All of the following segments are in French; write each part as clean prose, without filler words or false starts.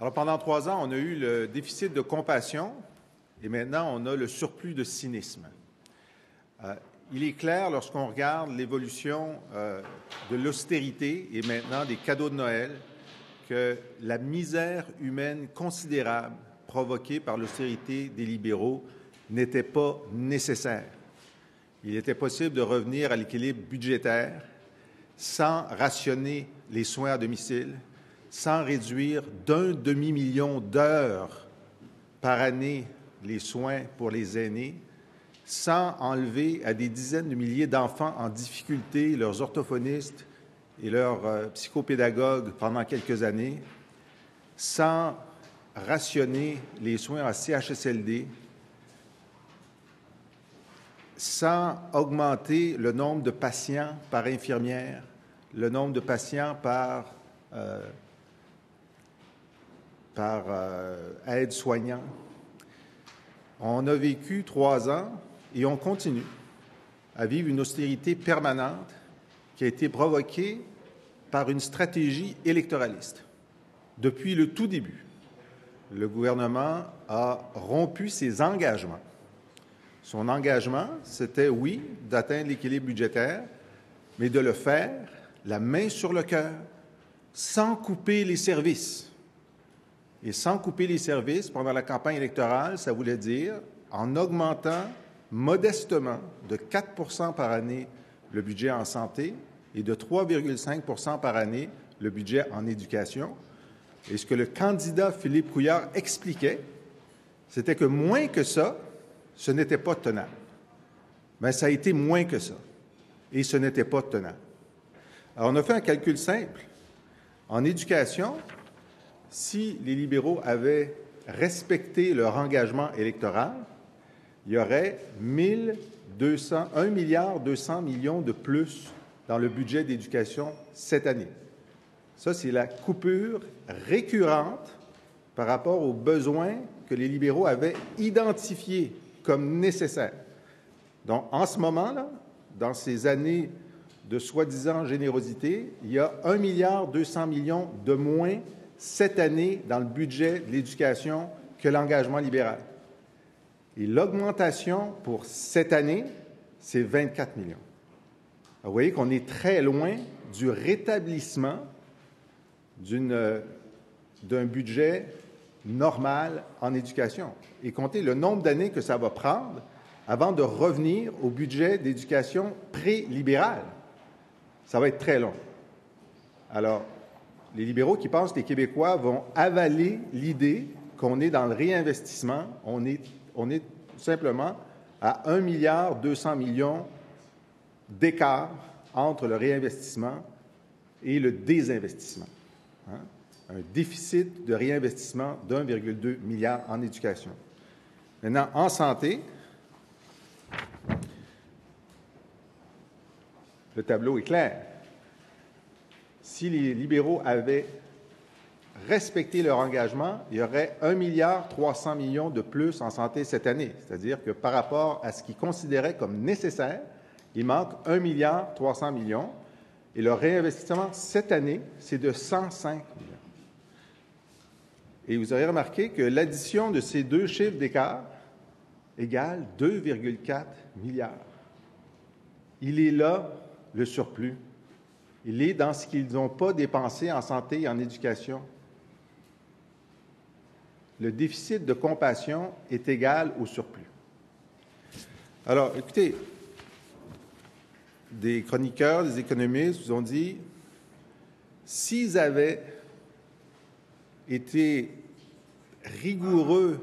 Alors, pendant 3 ans, on a eu le déficit de compassion et maintenant, on a le surplus de cynisme. Il est clair, lorsqu'on regarde l'évolution de l'austérité et maintenant des cadeaux de Noël, que la misère humaine considérable provoquée par l'austérité des libéraux n'était pas nécessaire. Il était possible de revenir à l'équilibre budgétaire sans rationner les soins à domicile, sans réduire d'1 demi-million d'heures par année les soins pour les aînés, sans enlever à des dizaines de milliers d'enfants en difficulté leurs orthophonistes et leurs psychopédagogues pendant quelques années, sans rationner les soins en CHSLD, sans augmenter le nombre de patients par infirmière, le nombre de patients par aide-soignant. On a vécu 3 ans et on continue à vivre une austérité permanente qui a été provoquée par une stratégie électoraliste. Depuis le tout début, le gouvernement a rompu ses engagements. Son engagement, c'était, oui, d'atteindre l'équilibre budgétaire, mais de le faire la main sur le cœur, sans couper les services. Et sans couper les services, pendant la campagne électorale, ça voulait dire en augmentant modestement de 4 % par année le budget en santé et de 3,5 % par année le budget en éducation. Et ce que le candidat Philippe Couillard expliquait, c'était que moins que ça, ce n'était pas tenable. Mais ça a été moins que ça. Et ce n'était pas tenable. Alors, on a fait un calcul simple. En éducation, si les libéraux avaient respecté leur engagement électoral, il y aurait 1,2 milliard de plus dans le budget d'éducation cette année. Ça, c'est la coupure récurrente par rapport aux besoins que les libéraux avaient identifiés comme nécessaires. Donc, en ce moment-là, dans ces années de soi-disant générosité, il y a 1,2 milliard de moins cette année dans le budget de l'éducation que l'engagement libéral. Et l'augmentation pour cette année, c'est 24 millions. Alors, vous voyez qu'on est très loin du rétablissement d'un budget normal en éducation. Et comptez le nombre d'années que ça va prendre avant de revenir au budget d'éducation pré-libéral. Ça va être très long. Alors, les libéraux qui pensent que les Québécois vont avaler l'idée qu'on est dans le réinvestissement, on est simplement à 1,2 milliard d'écart entre le réinvestissement et le désinvestissement. Un déficit de réinvestissement d'1,2 milliard en éducation. Maintenant, en santé, le tableau est clair. Si les libéraux avaient respecté leur engagement, il y aurait 1,3 milliard de plus en santé cette année. C'est-à-dire que par rapport à ce qu'ils considéraient comme nécessaire, il manque 1,3 milliard et le réinvestissement cette année, c'est de 105 millions. Et vous aurez remarqué que l'addition de ces deux chiffres d'écart égale 2,4 milliards. Il est là, le surplus. Il est dans ce qu'ils n'ont pas dépensé en santé et en éducation. Le déficit de compassion est égal au surplus. Alors, écoutez, des chroniqueurs, des économistes vous ont dit, s'ils avaient été rigoureux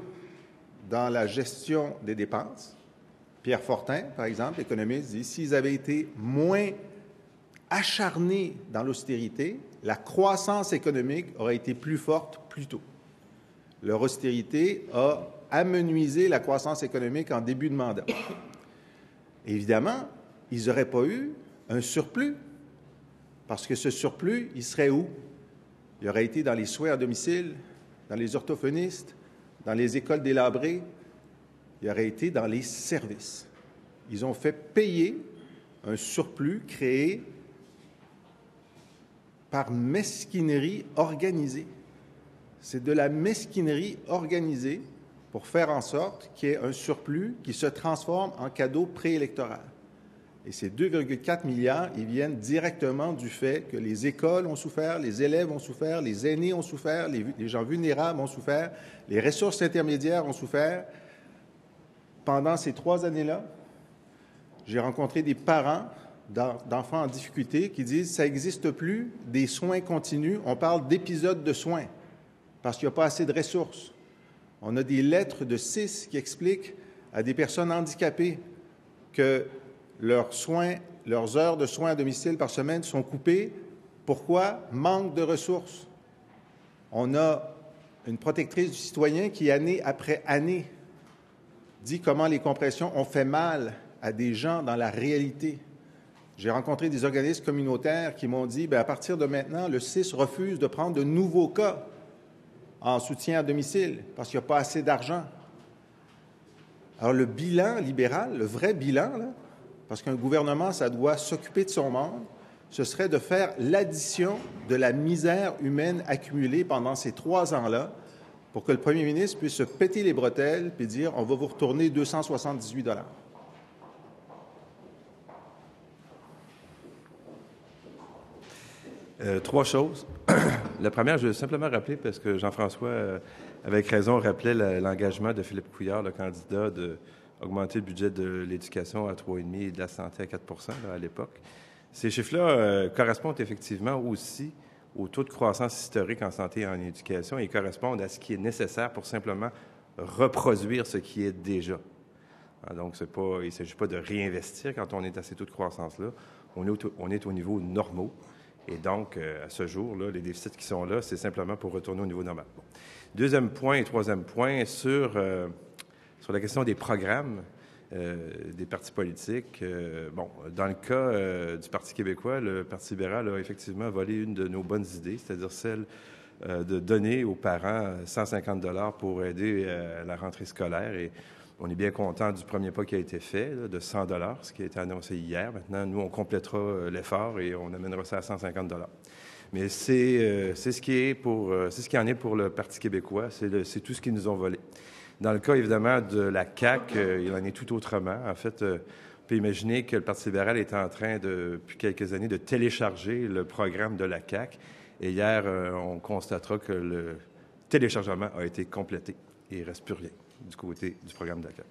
dans la gestion des dépenses, Pierre Fortin, par exemple, économiste, dit, s'ils avaient été moins acharnés dans l'austérité, la croissance économique aurait été plus forte plus tôt. Leur austérité a amenuisé la croissance économique en début de mandat. Évidemment, ils n'auraient pas eu un surplus, parce que ce surplus, il serait où? Il aurait été dans les soins à domicile, dans les orthophonistes, dans les écoles délabrées, il aurait été dans les services. Ils ont fait payer un surplus créé par mesquinerie organisée. c'est de la mesquinerie organisée pour faire en sorte qu'il y ait un surplus qui se transforme en cadeau préélectoral. Et ces 2,4 milliards, ils viennent directement du fait que les écoles ont souffert, les élèves ont souffert, les aînés ont souffert, les gens vulnérables ont souffert, les ressources intermédiaires ont souffert. Pendant ces 3 années-là, j'ai rencontré des parents d'enfants en difficulté qui disent « ça n'existe plus des soins continus, on parle d'épisodes de soins parce qu'il n'y a pas assez de ressources ». On a des lettres de CIS qui expliquent à des personnes handicapées que leurs heures de soins à domicile par semaine sont coupées. Pourquoi? Manque de ressources. On a une protectrice du citoyen qui, année après année, dit comment les compressions ont fait mal à des gens dans la réalité. J'ai rencontré des organismes communautaires qui m'ont dit, à partir de maintenant, le CIS refuse de prendre de nouveaux cas en soutien à domicile parce qu'il n'y a pas assez d'argent. Alors, le bilan libéral, le vrai bilan, là, parce qu'un gouvernement, ça doit s'occuper de son monde, ce serait de faire l'addition de la misère humaine accumulée pendant ces 3 ans-là pour que le premier ministre puisse se péter les bretelles et dire « on va vous retourner 278 $. 3 choses. La première, je veux simplement rappeler, parce que Jean-François, avec raison, rappelait l'engagement de Philippe Couillard, le candidat, d'augmenter le budget de l'éducation à 3,5 et de la santé à 4 % à l'époque. Ces chiffres-là correspondent effectivement aussi au taux de croissance historique en santé et en éducation et correspondent à ce qui est nécessaire pour simplement reproduire ce qui est déjà. Donc, il ne s'agit pas de réinvestir quand on est à ces taux de croissance-là. On est au niveau normaux. Et donc, à ce jour, là, les déficits qui sont là, c'est simplement pour retourner au niveau normal. Bon. Deuxième point et troisième point, sur la question des programmes des partis politiques. Dans le cas du Parti québécois, le Parti libéral a effectivement volé une de nos bonnes idées, c'est-à-dire celle de donner aux parents 150 $ pour aider à la rentrée scolaire. Et on est bien content du premier pas qui a été fait, là, de 100 $, ce qui a été annoncé hier. Maintenant, nous, on complétera l'effort et on amènera ça à 150 $. Mais c'est ce qui en est pour le Parti québécois. C'est tout ce qu'ils nous ont volé. Dans le cas, évidemment, de la CAQ, il en est tout autrement. En fait, on peut imaginer que le Parti libéral est en train, depuis quelques années, de télécharger le programme de la CAQ. Et hier, on constatera que le téléchargement a été complété et il ne reste plus rien du côté du programme de la CAQ.